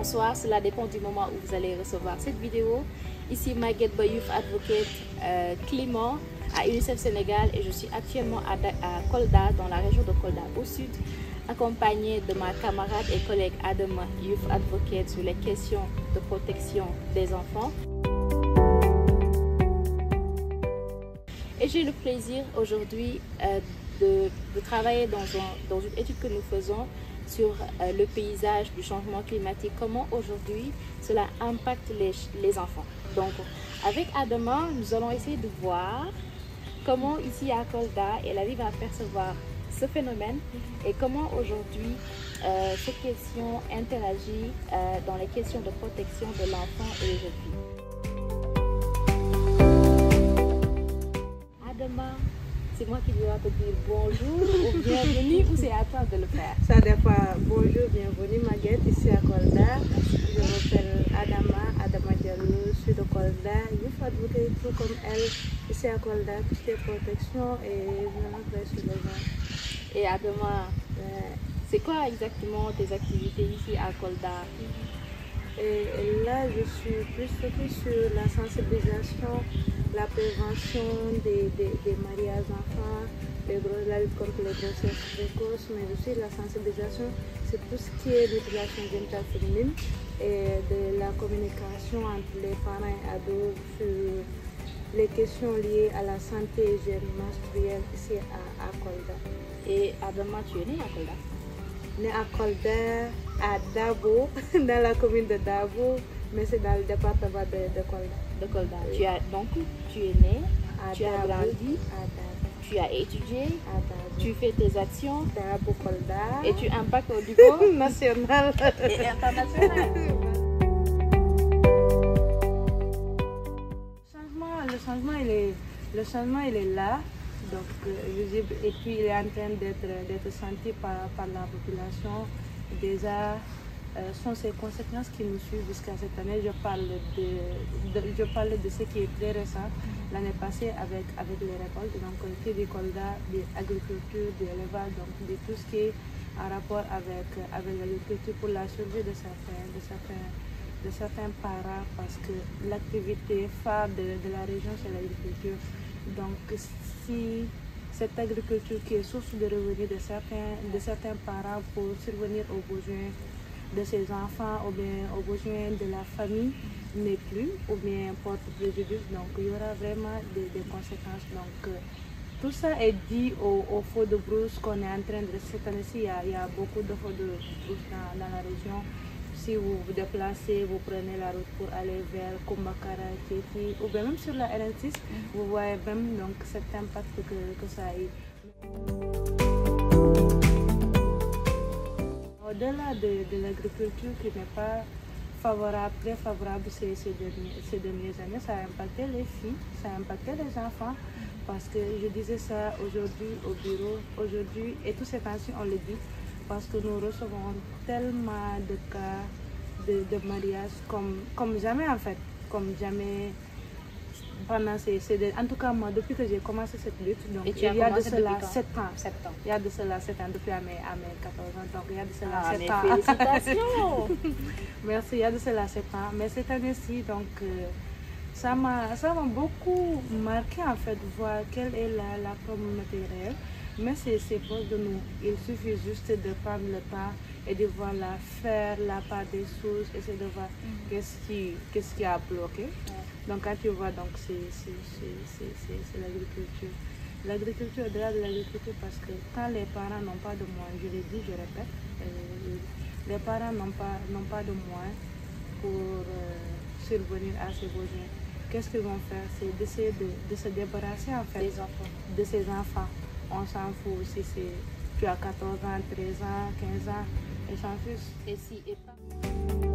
bonsoir, cela dépend du moment où vous allez recevoir cette vidéo. Ici Maguette Ba Youth Advocate Clément à UNICEF Sénégal et je suis actuellement à Kolda, dans la région de Kolda au sud, accompagnée de ma camarade et collègue Adama Youth Advocate sur les questions de protection des enfants. Et j'ai le plaisir aujourd'hui de travailler dans une étude que nous faisons sur le paysage du changement climatique, comment aujourd'hui cela impacte les enfants. Donc avec Adama, nous allons essayer de voir comment ici à Kolda, elle arrive à percevoir ce phénomène et comment aujourd'hui cette question interagit dans les questions de protection de l'enfant et des jeunes filles. Adama, c'est moi qui dois te dire bonjour ou bienvenue ou c'est à toi de le faire? Ça dépend. Bonjour, bienvenue Maguette, ici à Kolda. Je m'appelle Adama Diallo, je suis de Kolda. Youth Advocate, tout comme elle, ici à Kolda, tout ce qui est protection et violence sur les gens. Et Adama, c'est quoi exactement tes activités ici à Kolda? Et là, je suis plus focus sur la sensibilisation, la prévention des mariages enfants, la lutte contre les grossesses précoces, mais aussi la sensibilisation, c'est tout ce qui est l'utilisation génitale féminine et de la communication entre les parents et ados sur les questions liées à la santé et hygiène menstruelle ici à Kolda. Et Adama, tu es née à Kolda? Née à Kolda, à Dabo, dans la commune de Dabo, mais c'est dans le département de Kolda. De Kolda. Oui. Tu es née, tu as grandi, tu as étudié, tu fais tes actions Dabo, Kolda, et tu impactes au niveau national et international. Le changement il est là, donc visible, et puis il est en train d'être senti par la population. Déjà, sont ces conséquences qui nous suivent jusqu'à cette année. Je parle de ce qui est très récent, l'année passée avec les récoltes, donc qui dit Kolda, de l'agriculture, de l'élevage, donc de tout ce qui est en rapport avec l'agriculture pour la survie de certains parents, parce que l'activité phare de la région c'est l'agriculture. Donc si cette agriculture qui est source de revenus de certains parents pour survenir aux besoins de ses enfants ou bien aux besoins de la famille n'est plus ou bien porte préjudice, donc il y aura vraiment des conséquences. Donc tout ça est dit au feu de brousse qu'on est en train de cette année-ci. Il y a beaucoup de feux de brousse dans la région. Si vous vous déplacez, vous prenez la route pour aller vers Kumbakara, Kéti, ou bien même sur la RN6, vous voyez même donc cet impact que ça a eu. Au-delà de l'agriculture qui n'est pas très favorable ces dernières années, ça a impacté les filles, ça a impacté les enfants, parce que je disais ça aujourd'hui au bureau, et tous ces temps-ci on le dit, parce que nous recevons tellement de cas de mariage comme jamais en fait, comme jamais pendant en tout cas moi depuis que j'ai commencé cette lutte, donc il y a de cela 7 ans. Il y a de cela 7 ans depuis à mes 14 ans, donc il y a de cela 7 ans. Félicitations. Merci, il y a de cela 7 ans, mais cette année-ci donc ça m'a beaucoup marqué en fait, voir quelle est la communauté réelle. Mais c'est proche de nous, il suffit juste de prendre le temps et de voir faire la part des choses, essayer de voir qu'est-ce qui a bloqué. Donc quand tu vois, donc c'est l'agriculture. L'agriculture, au-delà de l'agriculture, parce que quand les parents n'ont pas de moyens, je l'ai dit, je répète, les parents n'ont pas de moyens pour survenir à ces besoins. Qu'est-ce qu'ils vont faire? C'est d'essayer de se débarrasser en fait de ces enfants. On s'en fout si tu as 14 ans, 13 ans, 15 ans, et s'en fiche. Et si et pas.